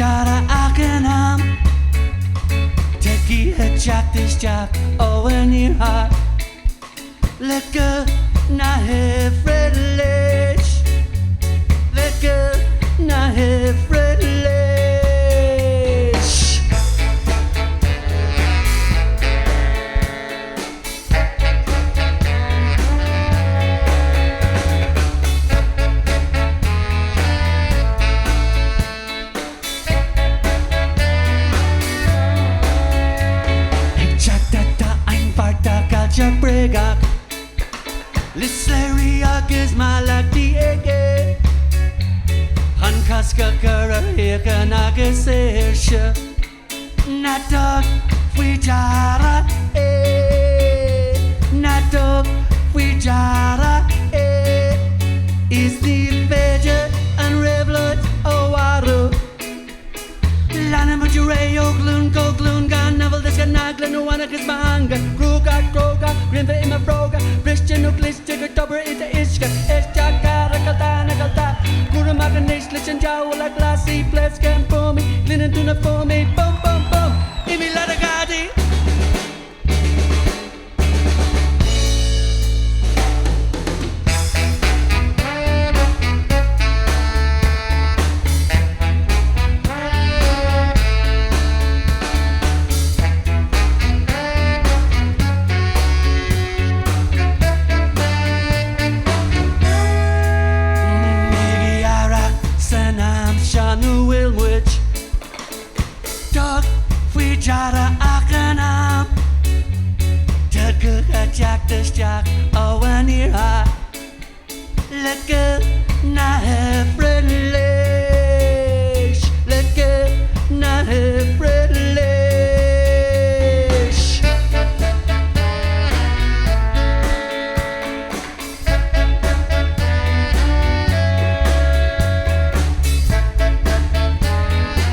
jara akenam. Teki het jack this jack oh in your heart. Lekker na hefredelish. Lekker na hefredelish. Bréag Lisleri agus malak di ege Han kaska kara hekan agus ersha Natog fwi jara Natog fwi jara Is the beja and revlet o waru Lana majureo glun go glun gan navel this gan nagla no one is manga Kroga Grimva ima froga Bristja nuklis tigger dobber ita ishka Ishja kara kalta nakalta Gura maganish lichen jawla glassy Pleskan foamy Linen tuna foamy Bum bum bum Imi ladagadi Jara akenam Jack this jack oh when you're hot Lekker